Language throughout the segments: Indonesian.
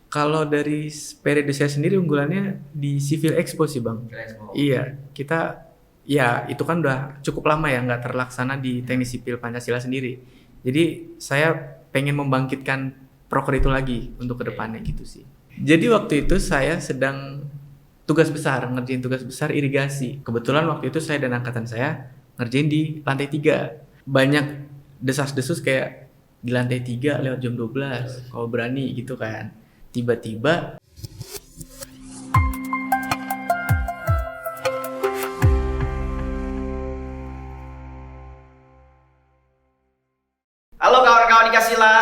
Kalau dari periode saya sendiri unggulannya di Civil Expo sih Bang. Expo. Iya, kita ya itu kan udah cukup lama ya nggak terlaksana di Teknik Sipil Pancasila sendiri. Jadi saya pengen membangkitkan proker itu lagi untuk kedepannya gitu sih. Jadi waktu itu saya sedang ngerjain tugas besar irigasi. Kebetulan waktu itu saya dan angkatan saya ngerjain di lantai 3. Banyak desas-desus kayak di lantai 3 lewat jam 12, kalau berani gitu kan. Tiba-tiba Halo kawan-kawan di Kasila,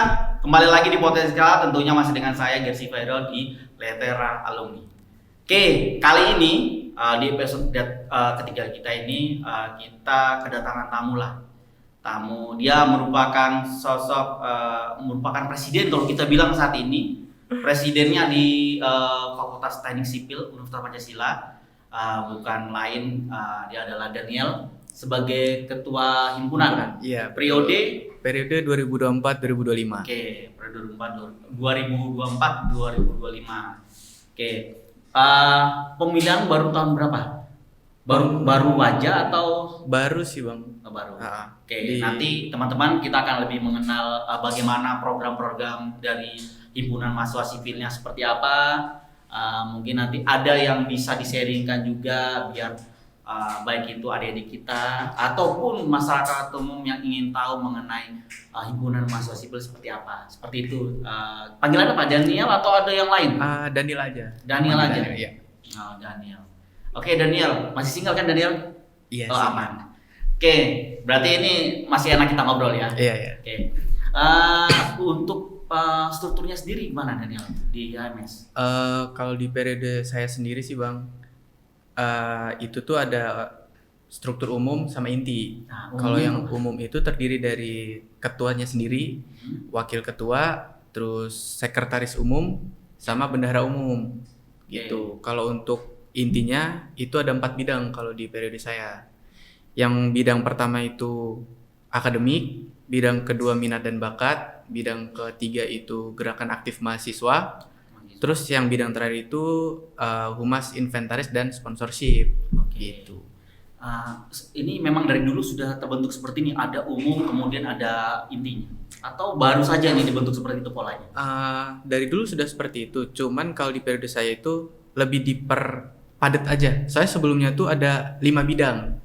kembali lagi di podcast kita, tentunya masih dengan saya Gersi Fairol di Letera Alumni. Oke, kali ini di episode ketiga kita ini kita kedatangan tamu lah. Tamu dia merupakan sosok merupakan presiden kalau kita bilang saat ini. Presidennya di Fakultas Teknik Sipil Universitas Pancasila, bukan lain dia adalah Daniel sebagai ketua himpunan. iya, Periode 2024-2025. Oke, periode 2024-2025. Oke, pemilihan baru tahun berapa? Baru aja atau Baru sih Bang. baru? Di- Nanti teman-teman kita akan lebih mengenal bagaimana program-program dari himpunan mahasiswa sipilnya seperti apa. Mungkin nanti ada yang bisa di-sharingkan juga biar baik itu adik-adik kita ataupun masyarakat umum yang ingin tahu mengenai himpunan mahasiswa sipil seperti apa. Seperti itu. Panggilannya Pak Daniel atau ada yang lain? Daniel aja. Daniel aja. Iya. Oh, Daniel. Oke, Daniel. Masih single kan Daniel? Iya Oh, sih. aman. Oke, berarti ini masih enak kita ngobrol ya. Iya. Oke. Untuk strukturnya sendiri gimana Daniel di HMS? Kalau di periode saya sendiri sih Bang, itu tuh ada struktur umum sama inti. Nah, Kalau umum yang apa? umum itu terdiri dari ketuanya sendiri, wakil ketua, terus sekretaris umum, sama bendahara umum gitu. Kalau untuk intinya itu ada 4 bidang kalau di periode saya. Yang bidang pertama itu akademik, bidang kedua minat dan bakat, bidang ketiga itu gerakan aktif mahasiswa, terus yang bidang terakhir itu humas, inventaris, dan sponsorship. Oke. Gitu. Ini memang dari dulu sudah terbentuk seperti ini, ada umum kemudian ada intinya, atau baru saja ini dibentuk seperti itu polanya? Dari dulu sudah seperti itu, cuman kalau di periode saya itu lebih diperpadat aja. Saya sebelumnya tuh ada 5 bidang.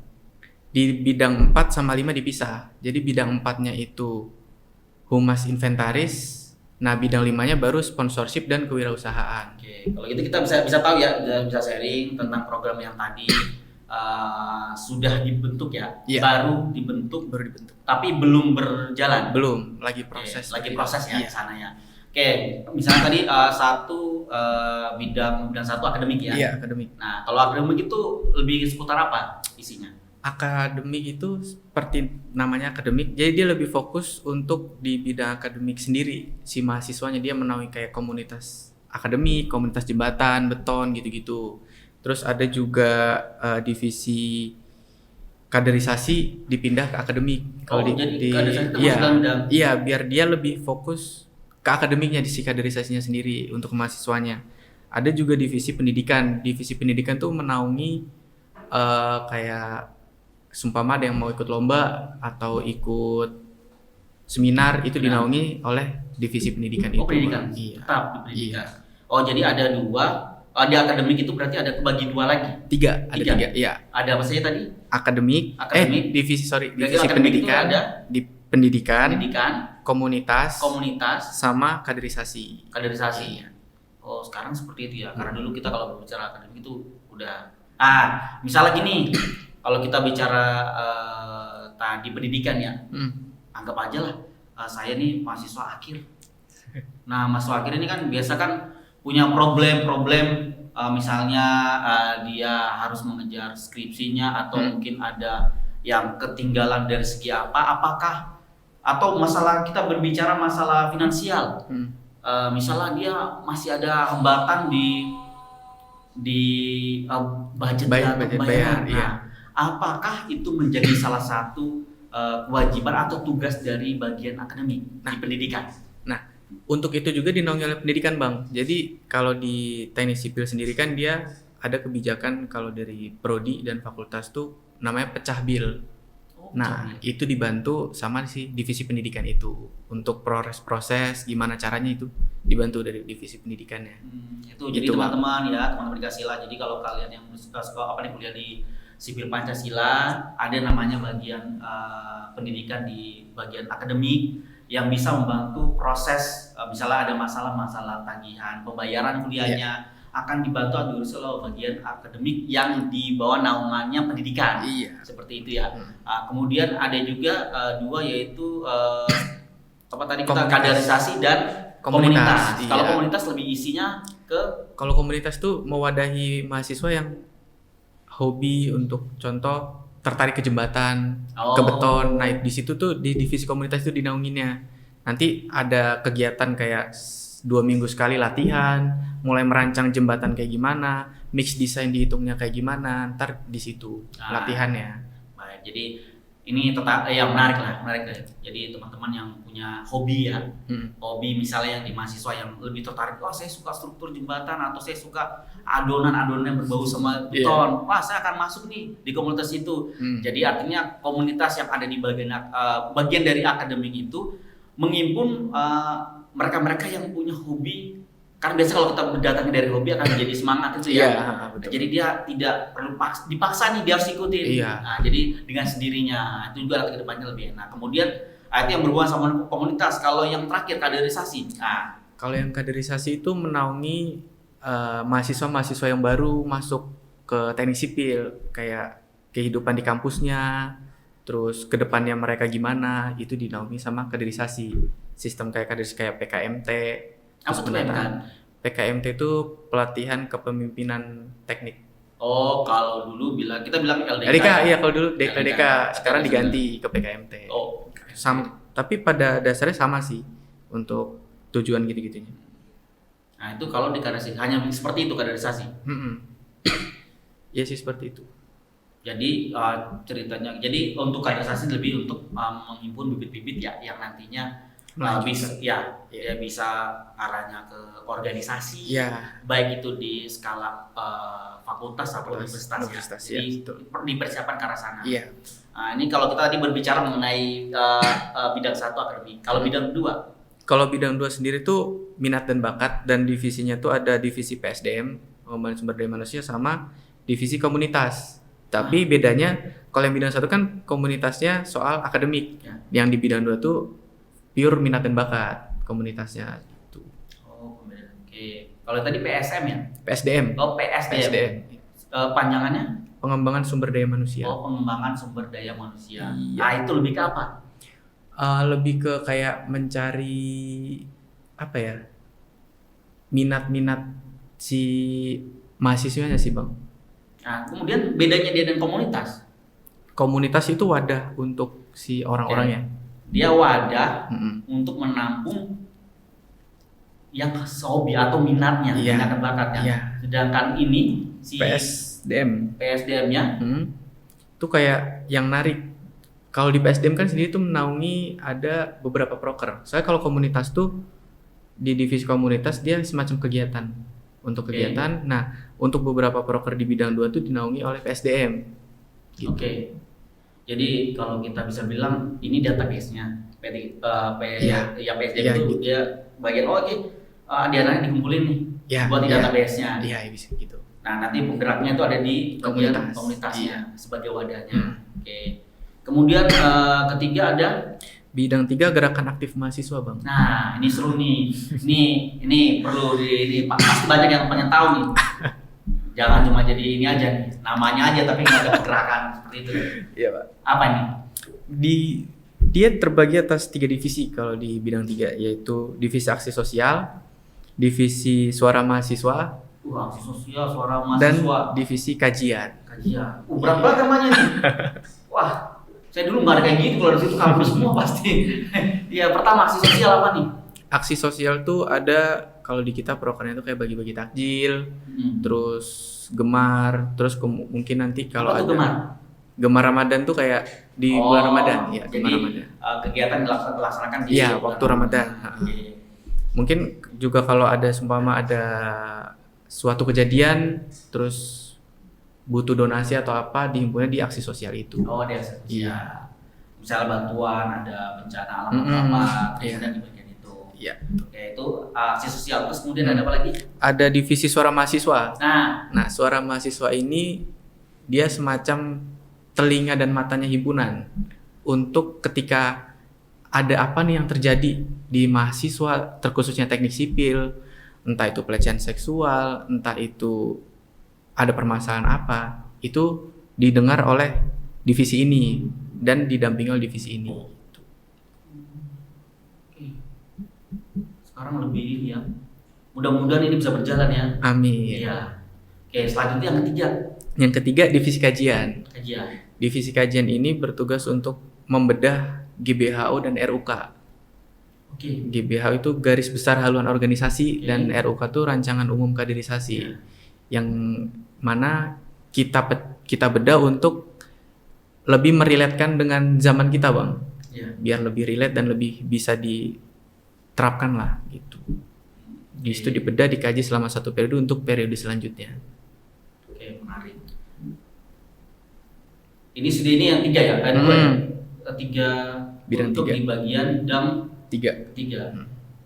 Di bidang 4 sama 5 dipisah. Jadi bidang 4-nya itu humas, inventaris. Nah, bidang 5-nya baru sponsorship dan kewirausahaan. Oke, kalau gitu kita bisa tahu ya, bisa sharing tentang program yang tadi sudah dibentuk ya, Iya. baru dibentuk, Baru dibentuk. tapi belum berjalan. Belum, lagi Oke, proses. lagi proses ya Iya. di sana ya. Oke, misalnya tadi satu bidang dan satu akademik ya. Iya, akademik. Nah, kalau akademik itu lebih seputar apa isinya? Akademik itu seperti namanya akademik, jadi dia lebih fokus untuk di bidang akademik sendiri. Si mahasiswanya dia menaungi kayak komunitas akademik, komunitas jembatan, beton gitu-gitu. Terus ada juga divisi kaderisasi dipindah ke akademik. Jadi kaderisasi termasuk iya, dalam bidang. iya, biar dia lebih fokus ke akademiknya di si kaderisasinya sendiri untuk mahasiswanya. Ada juga divisi pendidikan. Divisi pendidikan tuh menaungi kayak seumpama ada yang mau ikut lomba atau ikut seminar itu dinaungi oleh divisi pendidikan itu. Pendidikan. Iya. Tetap di pendidikan. Iya. Oh, jadi ada dua. Di akademik itu berarti ada kebagi dua lagi. Tiga. Iya. Ada apa saja tadi? Akademik. Divisi Berarti akademik itu pendidikan. ada Di pendidikan, komunitas, sama kaderisasi. kaderisasi. Iya. Oh, sekarang seperti itu ya. Karena dulu kita kalau berbicara akademik itu udah. Misalnya gini, kalau kita bicara tadi pendidikan ya, anggap aja lah saya nih mahasiswa akhir. Nah, mahasiswa akhir ini kan biasa kan punya problem-problem, misalnya dia harus mengejar skripsinya atau mungkin ada yang ketinggalan dari segi apakah atau masalah kita berbicara masalah finansial. Misalnya dia masih ada hambatan di budget Bayar. Nah, Iya. apakah itu menjadi salah satu kewajiban atau tugas dari bagian akademik di pendidikan? Untuk itu juga dinaungi oleh pendidikan Bang. Jadi kalau di teknik sipil sendiri kan dia ada kebijakan kalau dari prodi dan fakultas tuh namanya pecah bil. Oh, Nah, canggih. itu dibantu sama si divisi pendidikan itu. Untuk proses gimana caranya itu dibantu dari divisi pendidikannya. Itu jadi Gitu, Bang. teman-teman ya, teman-teman Pancasila. Jadi kalau kalian yang suka apa nih kuliah di sipil Pancasila, ada namanya bagian pendidikan di bagian akademik yang bisa membantu proses misalnya ada masalah-masalah tagihan, pembayaran kuliahnya akan dibantu diurus oleh bagian akademik yang di bawah naungannya pendidikan. Iya. Seperti itu ya. Kemudian ada juga dua yaitu apa tadi kita Komunitas. kaderisasi dan Komunitas, Kalau iya. komunitas lebih isinya ke Kalau komunitas tuh mewadahi mahasiswa yang hobi untuk contoh tertarik ke jembatan, ke beton. Nah, di situ tuh di divisi komunitas itu dinaunginnya. Nanti ada kegiatan kayak 2 minggu sekali latihan, mulai merancang jembatan kayak gimana, mix desain dihitungnya kayak gimana, ntar di situ latihannya. baik. Jadi ini menarik lah. Jadi teman-teman yang punya hobi ya, hobi misalnya yang di mahasiswa yang lebih tertarik, saya suka struktur jembatan atau saya suka adonan-adonan yang berbau sama beton, saya akan masuk nih di komunitas itu. Jadi artinya komunitas yang ada di bagian dari akademik itu menghimpun mereka-mereka yang punya hobi. Karena biasa kalau kita berdatang dari hobi akan menjadi semangat itu ya. Betul. Jadi dia tidak perlu dipaksa nih dia harus ikutin. Nah, jadi dengan sendirinya itu juga nanti kedepannya lebih enak. Kemudian itu yang berhubungan sama komunitas. Kalau yang terakhir kaderisasi. Nah, kalau yang kaderisasi itu menaungi mahasiswa-mahasiswa yang baru masuk ke teknik sipil, kayak kehidupan di kampusnya, terus kedepannya mereka gimana, itu dinaungi sama kaderisasi. Sistem kayak PKMT. apa tuh kan? PKMT itu pelatihan kepemimpinan teknik. Oh, kalau dulu kita bilang LDK. LDK, iya kalau dulu LDK, sekarang diganti ke PKMT. Oh, tapi pada dasarnya sama sih untuk tujuan gitu-gitunya. Nah, itu kalau di kaderisasi hanya seperti itu kaderisasi. Iya sih seperti itu. Jadi ceritanya, jadi untuk kaderisasi lebih untuk menghimpun bibit-bibit ya yang nantinya bisa arahnya ke organisasi, baik itu di skala fakultas atau universitas ya. Jadi dipersiapkan ke arah sana. Nah, ini kalau kita tadi berbicara mengenai bidang 1 akademik. Kalau bidang 2? Kalau bidang 2 sendiri tuh minat dan bakat, dan divisinya tuh ada divisi PSDM, pengembangan sumber daya manusia, sama divisi komunitas. Tapi bedanya kalau yang bidang 1 kan komunitasnya soal akademik. Yang di bidang 2 tuh pure minat dan bakat komunitasnya itu. Oh, oke. Kalau tadi PSM ya? PSDM. Oh, PSDM. Panjangannya? Pengembangan sumber daya manusia. Oh, pengembangan sumber daya manusia. Iya. Nah, itu lebih ke apa? Lebih ke kayak mencari apa ya? Minat-minat si mahasiswanya sih, Bang. Nah, kemudian bedanya dia dengan komunitas? Komunitas itu wadah untuk si orang-orangnya. Dia wadah untuk menampung yang hobi atau minatnya, minat dan bakatnya. Sedangkan ini si PSDM-nya itu kayak yang narik. Kalau di PSDM kan sendiri tuh menaungi ada beberapa proker. Soalnya kalau komunitas tuh di divisi komunitas dia semacam kegiatan. Untuk kegiatan. Nah, untuk beberapa proker di bidang 2 tuh dinaungi oleh PSDM. Gitu. Jadi kalau kita bisa bilang ini database-nya, PSDM itu dia bagian diananya dikumpulin nih buat di database-nya. Iya, bisa gitu. Nah, nanti penggeraknya itu ada di bagian komunitasnya sebagai wadahnya. Kemudian ketiga ada bidang 3 gerakan aktif mahasiswa, Bang. Nah, ini seru nih. Ini perlu pasti banyak yang pengen tahu nih. Jangan cuma jadi ini aja nih, namanya aja tapi nggak ada pergerakan seperti itu. Iya, Pak. Apa nih? Dia terbagi atas 3 divisi kalau di bidang 3, yaitu divisi aksi sosial, divisi suara mahasiswa, Aksi sosial, suara mahasiswa, dan divisi kajian. Berat banget namanya nih. Wah, saya dulu nggak ada kayak gitu, kalau di situ kampus semua pasti. Iya, pertama aksi sosial apa nih? Aksi sosial tuh ada kalau di kita prokernya tuh kayak bagi-bagi takjil, terus gemar, terus mungkin nanti kalau ada gemar Ramadan tuh kayak di bulan Ramadan, ya. Jadi Ramadan. Kegiatan dilaksanakan di waktu Ramadan. Mungkin juga kalau ada seumpama ada suatu kejadian terus butuh donasi atau apa, dihimpunnya di aksi sosial itu. Oh, ada eksekusi. Iya. Misalnya bantuan, ada bencana alam atau Mm-mm. apa, Iya. dan di bagian itu. Iya. Oke, itu aksi sosial. Terus kemudian ada apa lagi? Ada divisi suara mahasiswa. Nah, Nah, suara mahasiswa ini dia semacam telinga dan matanya himpunan untuk ketika ada apa nih yang terjadi di mahasiswa, terkhususnya teknik sipil, entah itu pelecehan seksual, entah itu ada permasalahan apa, itu didengar oleh divisi ini dan didampingi oleh divisi ini. oke. Sekarang lebih ini ya. Mudah-mudahan ini bisa berjalan ya. Amin. Iya. Oke, selanjutnya yang ketiga, Yang ketiga, divisi kajian. kajian. Divisi kajian ini bertugas untuk membedah GBHO dan RUK. Oke. GBHO itu garis besar haluan organisasi Oke. dan RUK itu rancangan umum kaderisasi. Iya. Yang mana kita bedah untuk lebih meriletkan dengan zaman kita, Bang. Iya. Biar lebih relate dan lebih bisa diterapkan lah gitu. Di situ dibedah, dikaji selama 1 periode untuk periode selanjutnya. Oke, menarik. Ini yang 3 ya, kan? 2 ya? 3 Bidang untuk 3. di bagian bidang 3. 3.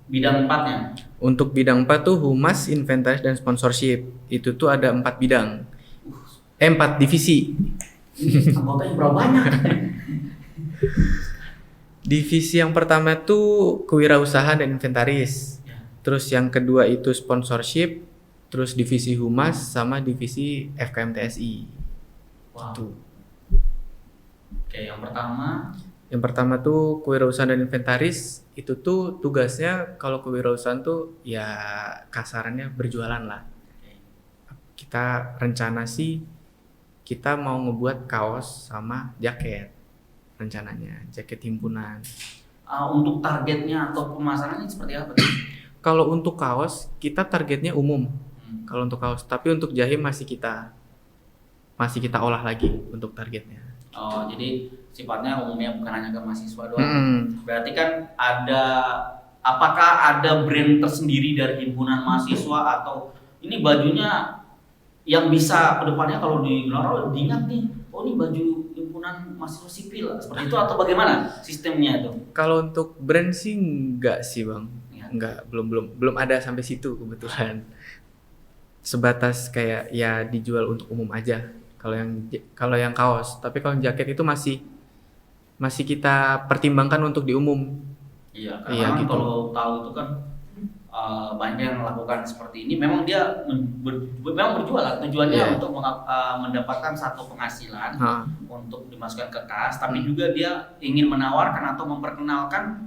Bidang 4-nya. Untuk bidang 4 tuh humas, inventaris, dan sponsorship. Itu tuh ada 4 bidang. 4 divisi. Anggotanya berapa banyak? Divisi yang pertama tuh kewirausahaan dan inventaris. Ya. Terus yang kedua itu sponsorship. Terus divisi humas sama divisi FKM-TSI. Wow. Tuh. Oke, yang pertama. Yang pertama tuh kewirausahaan dan inventaris. Itu tuh tugasnya kalau kewirausahaan tuh ya kasarannya berjualan lah. Oke. Kita rencana sih kita mau ngebuat kaos sama jaket rencananya, jaket himpunan. Untuk targetnya atau pemasarannya seperti apa? Kalau untuk kaos kita targetnya umum. Kalau untuk kaos, tapi untuk jahe masih kita olah lagi untuk targetnya. Oh, jadi sifatnya umumnya bukan hanya ke mahasiswa doang. Berarti kan apakah ada brand tersendiri dari himpunan mahasiswa atau ini bajunya yang bisa kedepannya kalau digelar diingat nih, oh ini baju himpunan mahasiswa sipil seperti itu atau bagaimana sistemnya itu? Kalau untuk brand sih enggak sih, Bang. Ya. Enggak, belum ada sampai situ kebetulan. Sebatas kayak ya dijual untuk umum aja. Kalau yang kaos, tapi kalau yang jaket itu masih kita pertimbangkan untuk di umum. Iya, Iya, karena gitu. kalau tahu itu kan banyak yang melakukan seperti ini. Memang dia memang berjualan. Tujuannya Iya. untuk mendapatkan satu penghasilan Ha. untuk dimasukkan ke kas, tapi juga dia ingin menawarkan atau memperkenalkan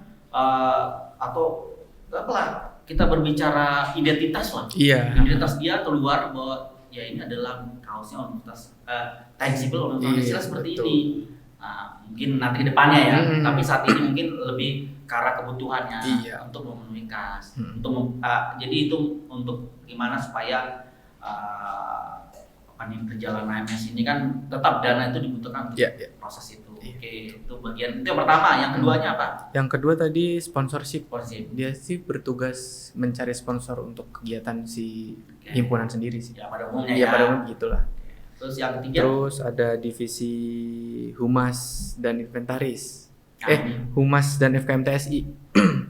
atau apalah kita berbicara identitas lah. Iya. Identitas dia keluar bahwa ya ini adalah kaosnya Universitas Teknik Sipil Universitas Iya, seperti betul. ini. Nah, mungkin nanti ke depannya ya, Hmm. tapi saat ini mungkin lebih ke arah kebutuhannya Iya. untuk memenuhi kas. Hmm. Jadi itu untuk gimana supaya berjalan AMS ini kan tetap dana itu dibutuhkan untuk Iya, iya. proses itu. Iya. Oke, itu bagian itu yang pertama. Yang keduanya apa? Yang kedua tadi sponsorship. Sponsorship. Dia sih bertugas mencari sponsor untuk kegiatan si Oke. himpunan sendiri sih. Ya pada umumnya Iya, ya. pada umumnya begitulah. Terus yang ketiga, Terus ada divisi humas dan inventaris. Nah, Humas dan FKM-TSI.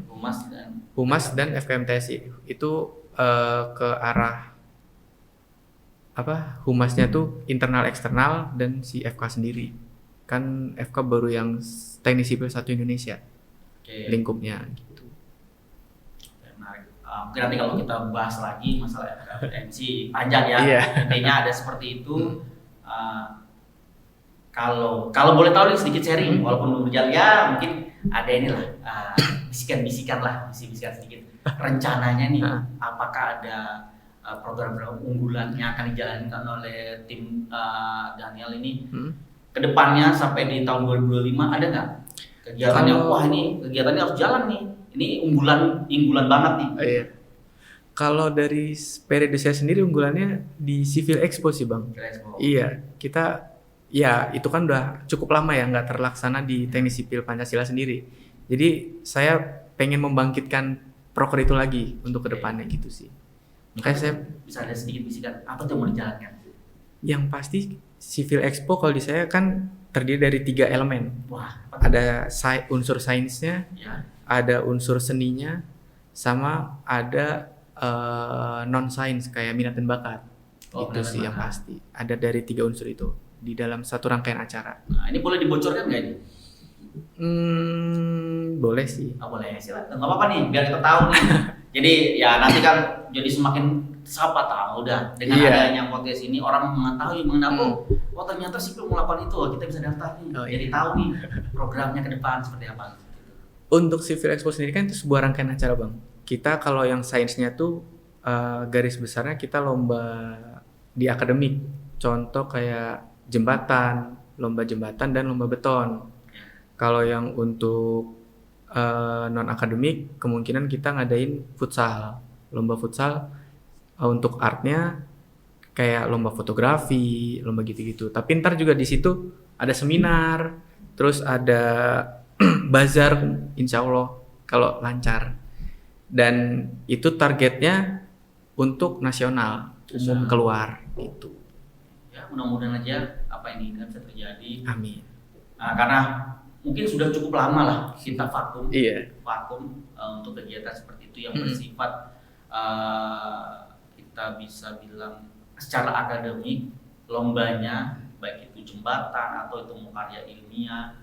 humas dan Humas dan FKM-TSI itu ke arah apa? Humasnya tuh internal eksternal dan si FK sendiri. Kan FK baru yang teknik sipil 1 Indonesia oke. lingkupnya gitu. Menarik. Mungkin nanti kalau kita bahas lagi masalah FKMC panjang ya. Iya. Intinya ada seperti itu. Kalau boleh tahu nih sedikit sharing, walaupun belum berjalan ya mungkin ada inilah bisikan-bisikan sedikit rencananya nih. Apakah ada program-program unggulan yang akan dijalankan oleh tim Daniel ini kedepannya sampai di tahun 2025 ada nggak kegiatannya? Wah ini kegiatannya harus jalan nih. Ini unggulan banget nih. Oh, iya. Kalau dari periode saya sendiri unggulannya di Civil Expo sih, Bang. Iya, kita ya itu kan udah cukup lama ya nggak terlaksana di teknik sipil Pancasila sendiri. Jadi saya pengen membangkitkan proker itu lagi untuk kedepannya gitu sih. Makanya saya bisa ada sedikit bisikan apa tuh yang mau dijalankan? yang pasti Civil Expo kalau di saya kan terdiri dari 3 elemen. Wah, apa tuh? Ada unsur sainsnya, Ya. ada unsur seninya, sama ada non sains kayak minat dan bakat. Oh, Itu minat dan sih yang bakat. pasti. Ada dari 3 unsur itu di dalam satu rangkaian acara. Nah, ini boleh dibocorkan nggak ini? Boleh sih. Oh, boleh, silakan. Nggak apa-apa nih, biar kita tahu nih. Jadi ya nanti kan jadi semakin siapa tahu dah dengan Iya. adanya podcast ini orang mengetahui mengenai oh ternyata sipil melakukan itu, kita bisa daftar nih. Oh, iya. Jadi tahu nih programnya ke depan seperti apa. Untuk Civil Expo sendiri kan itu sebuah rangkaian acara bang. Kita kalau yang sainsnya tuh garis besarnya kita lomba di akademik. Contoh kayak jembatan, lomba jembatan dan lomba beton. Kalau yang untuk non akademik kemungkinan kita ngadain futsal, lomba futsal. Untuk artnya kayak lomba fotografi, lomba gitu-gitu. Tapi ntar juga di situ ada seminar, terus ada bazar, insya Allah kalau lancar. Dan itu targetnya untuk nasional, umum keluar gitu. Ya mudah-mudahan aja apa ini kan bisa terjadi. Amin. Nah, karena mungkin sudah cukup lama lah kita vakum Iya. untuk kegiatan seperti itu yang bersifat kita bisa bilang secara akademik lombanya baik itu jembatan atau itu mau karya ilmiah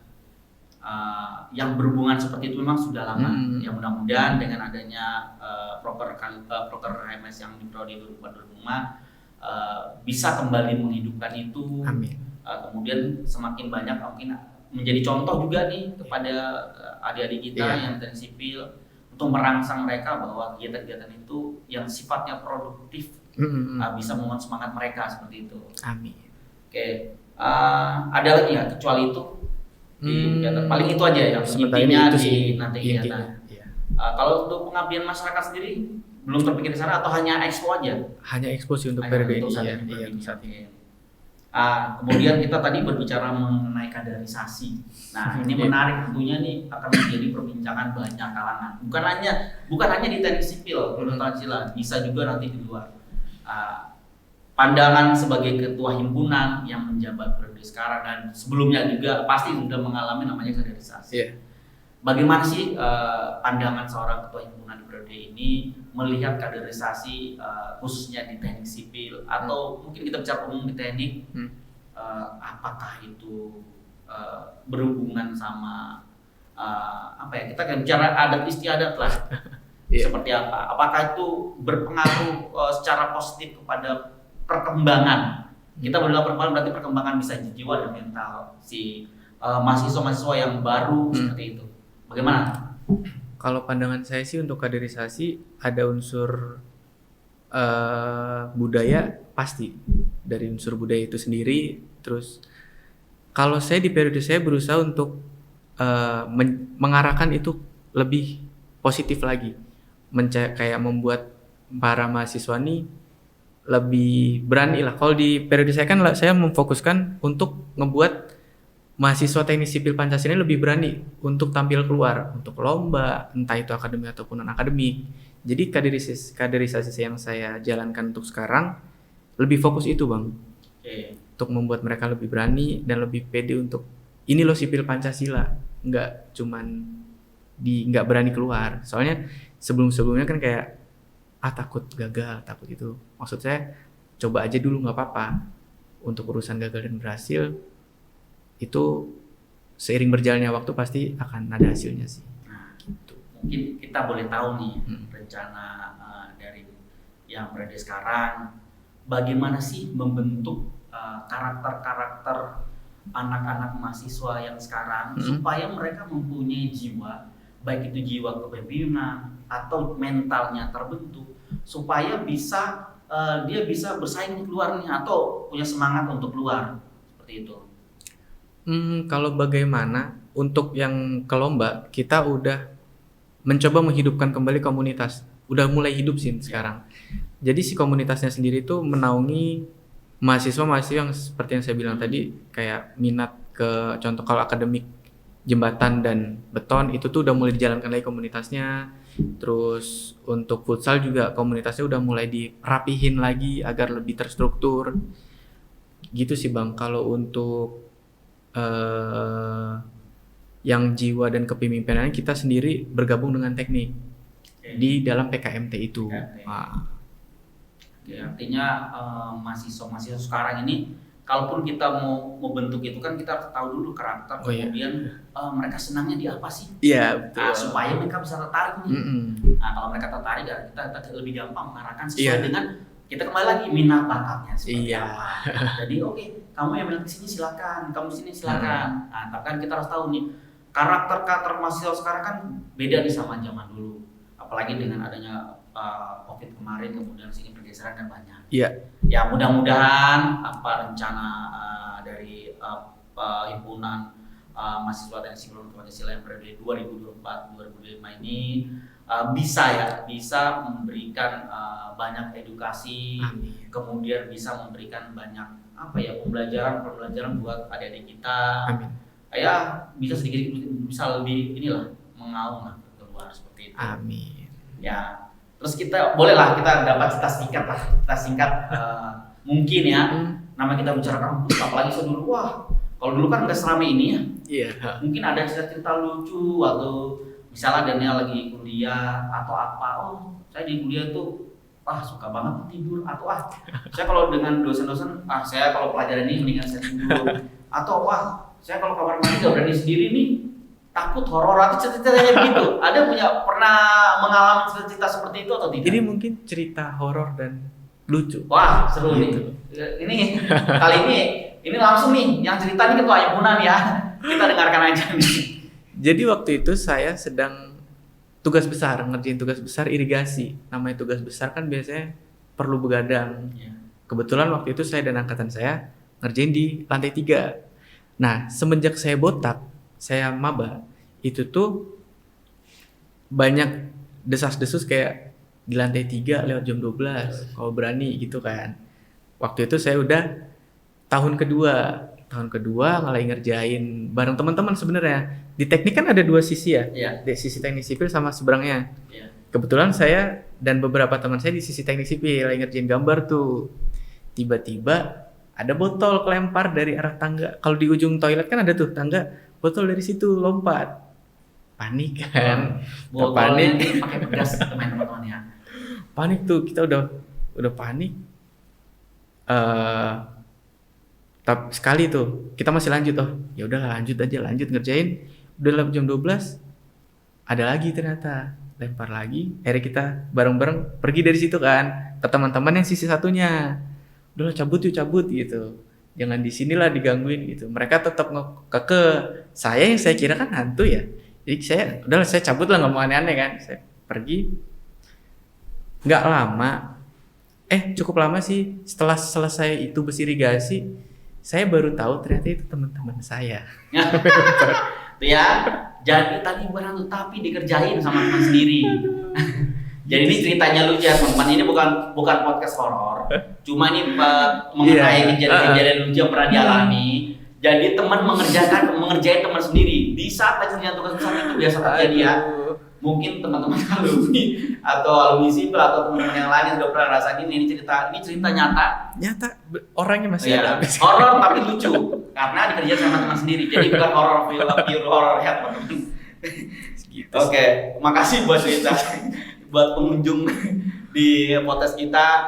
yang berhubungan seperti itu memang sudah lama. Ya mudah-mudahan dengan adanya proker HMS yang di prodi 2004-2005 bisa kembali menghidupkan itu. Amin. Kemudian semakin banyak mungkin menjadi contoh juga nih kepada adik-adik kita yang teknik sipil untuk merangsang mereka bahwa kegiatan-kegiatan itu yang sifatnya produktif bisa membangun semangat mereka seperti itu. Amin. Oke, ada lagi ya kecuali itu di kegiatan paling itu aja yang Sementara intinya ini itu di sih nanti intinya. kegiatan. Iya. Kalau untuk pengabdian masyarakat sendiri belum terpikir di sana atau hanya expo aja? Hanya eksposi untuk Hanya periode untuk ini saat ya. ini, Iya, berarti. saat ini. Kemudian kita tadi berbicara mengenai kaderisasi. Nah, ini menarik tentunya nih akan menjadi perbincangan banyak kalangan. Bukan hanya di teknik sipil, menurut Pancasila, bisa juga nanti di luar. Pandangan sebagai ketua himpunan yang menjabat periode sekarang dan sebelumnya juga pasti sudah mengalami namanya kaderisasi. Iya. Bagaimana sih pandangan seorang ketua himpunan di periode ini melihat kaderisasi khususnya di teknik sipil atau mungkin kita bicara umum di teknik, apakah itu berhubungan sama kita kan bicara adat istiadat lah. Seperti apa? Apakah itu berpengaruh secara positif kepada perkembangan? Kita berdalam perkembangan berarti perkembangan bisa jiwa dan mental si mahasiswa-mahasiswa yang baru seperti itu. Bagaimana? Kalau pandangan saya sih untuk kaderisasi ada unsur budaya pasti dari unsur budaya itu sendiri. Terus kalau saya di periode saya berusaha untuk mengarahkan itu lebih positif lagi, kayak membuat para mahasiswa ini lebih berani lah. Kalau di periode saya kan saya memfokuskan untuk ngebuat mahasiswa teknik sipil Pancasila lebih berani untuk tampil keluar untuk lomba, entah itu akademik ataupun non akademik. Jadi kaderisasi yang saya jalankan untuk sekarang lebih fokus itu bang, untuk membuat mereka lebih berani dan lebih pede untuk ini loh sipil Pancasila, nggak berani keluar. Soalnya sebelumnya kan kayak takut gagal, takut itu. Maksud saya coba aja dulu nggak apa-apa. Untuk urusan gagal dan berhasil itu seiring berjalannya waktu pasti akan ada hasilnya sih. Nah, gitu. Mungkin kita boleh tahu nih rencana dari yang berada sekarang, bagaimana sih membentuk karakter-karakter anak-anak mahasiswa yang sekarang supaya mereka mempunyai jiwa, baik itu jiwa kepemimpinan atau mentalnya terbentuk, supaya dia bisa bersaing keluar nih atau punya semangat untuk keluar seperti itu. Kalau bagaimana untuk yang ke lomba kita udah mencoba menghidupkan kembali komunitas, udah mulai hidup sih sekarang. Jadi si komunitasnya sendiri itu menaungi mahasiswa yang seperti yang saya bilang tadi, kayak minat contoh kalau akademik jembatan dan beton itu tuh udah mulai dijalankan lagi komunitasnya. Terus untuk futsal juga komunitasnya udah mulai dirapihin lagi agar lebih terstruktur. Gitu sih Bang. Kalau untuk yang jiwa dan kepemimpinannya kita sendiri bergabung dengan teknik di dalam PKMT itu. Oke, artinya mahasiswa sekarang ini, kalaupun kita mau bentuk itu kan kita harus tahu dulu karakter, kemudian mereka senangnya di apa sih? Iya, betul. Supaya mereka bisa tertarik nih. Nah, kalau mereka tertarik, kita lebih gampang mengarahkan sesuai dengan kita kembali lagi minat bakatnya seperti apa. Jadi oke, kamu yang minat kesini silakan, kamu sini silakan. Nah, tapi kan kita harus tahu nih karakter mahasiswa sekarang kan beda nih sama zaman dulu. Apalagi dengan adanya COVID kemarin, kemudian sini pergeseran kan banyak. Iya. Ya mudah-mudahan apa rencana dari himpunan mahasiswa teknik sipil Pancasila yang periode 2024-2025 ini bisa memberikan banyak edukasi. Amin. Kemudian bisa memberikan banyak pembelajaran buat adik-adik kita. Amin. Ya bisa sedikit bisa lebih mengaum lah keluar seperti itu. Amin. Ya, terus kita bolehlah kita dapat cerita singkat mungkin ya. Nama kita bicarakan apalagi dulu, kalau dulu kan nggak seramai ini ya. Iya. Mungkin ada cerita lucu atau misalnya Daniel lagi kuliah atau apa. Saya di kuliah tuh suka banget tidur atau saya kalau dengan dosen-dosen saya kalau pelajaran ini mendingan saya tidur atau saya kalau kamar mandi nggak berani sendiri nih, takut horor atau cerita-ceritanya begitu. Ada pernah mengalami cerita seperti itu atau tidak? Jadi mungkin cerita horor dan lucu. Wah, seru gitu. Ini kali ini langsung nih yang cerita ini ketua himpunan ya. Kita dengarkan aja nih. Jadi waktu itu saya sedang ngerjain tugas besar irigasi. Namanya tugas besar kan biasanya perlu begadang. Kebetulan waktu itu saya dan angkatan saya ngerjain di lantai 3. Nah, semenjak saya botak, saya maba, itu tuh banyak desas-desus kayak di lantai 3 lewat jam 12, kalau berani gitu kan. Waktu itu saya udah tahun kedua mulai ngerjain bareng teman-teman sebenarnya. Di teknik kan ada 2 sisi ya, di sisi teknik sipil sama seberangnya. Kebetulan saya dan beberapa teman saya di sisi teknik sipil lagi ngerjain gambar tuh. Tiba-tiba ada botol kelempar dari arah tangga. Kalau di ujung toilet kan ada tuh tangga, botol dari situ lompat. Panik kan? Panik. Pakai pedas teman-teman ya. Panik tuh, kita udah panik. Tapi sekali tuh kita masih lanjut ya udahlah lanjut ngerjain. Udah lewat jam 12 ada lagi ternyata lempar lagi. Akhirnya kita bareng-bareng pergi dari situ kan ke teman-teman yang sisi satunya. Udahlah cabut gitu, jangan di sinilah digangguin gitu. Mereka tetap ke saya yang saya kira kan hantu ya, jadi saya cabut lah, nggak mau aneh-aneh kan. Saya pergi, nggak lama, cukup lama sih. Setelah selesai itu bus irigasi, saya baru tahu ternyata itu teman-teman saya. Ya, jadi tadi bukan hantu tapi dikerjain sama teman sendiri. Jadi ini ceritanya lucu ya teman-teman. Ini bukan podcast horor. Cuma ini mengenai kejadian lucu yang pernah dialami. Jadi teman mengerjain teman sendiri. Di saat lagi ngerjain tugas besar itu biasa terjadi ya. Mungkin teman-teman alumni atau alumni sipil atau teman-teman yang lain sudah pernah rasain ini cerita nyata. Orangnya masih ada. Horor tapi lucu karena dikerjain sama teman sendiri. Jadi bukan horor pure horor ya teman-teman. Oke, makasih buat cerita. Buat pengunjung di podcast kita,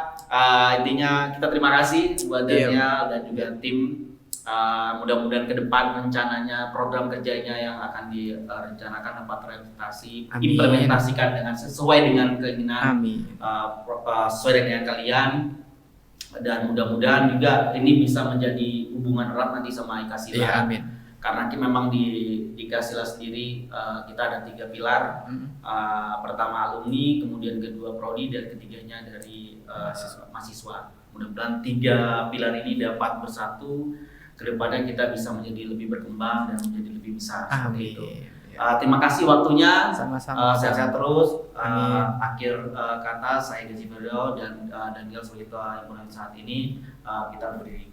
intinya kita terima kasih buat Daniel dan juga tim. Mudah-mudahan ke depan rencananya program kerjanya yang akan direncanakan dapat implementasikan dengan sesuai dengan keinginan, sesuai dengan kalian, dan mudah-mudahan juga ini bisa menjadi hubungan erat nanti sama Ikasila. Karena memang di Ikasila sendiri kita ada 3 pilar. Pertama alumni, kemudian kedua prodi, dan ketiganya dari mahasiswa. Mudah-mudahan 3 pilar ini dapat bersatu. Kedepannya kita bisa menjadi lebih berkembang dan menjadi lebih besar. Seperti itu. Terima kasih waktunya. Sama-sama. Sehat-sehat terus. Akhir kata saya Gazi Firdaus dan Daniel sebagai ketua himpunan saat ini kita berdiri.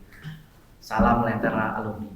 Salam Lentera alumni.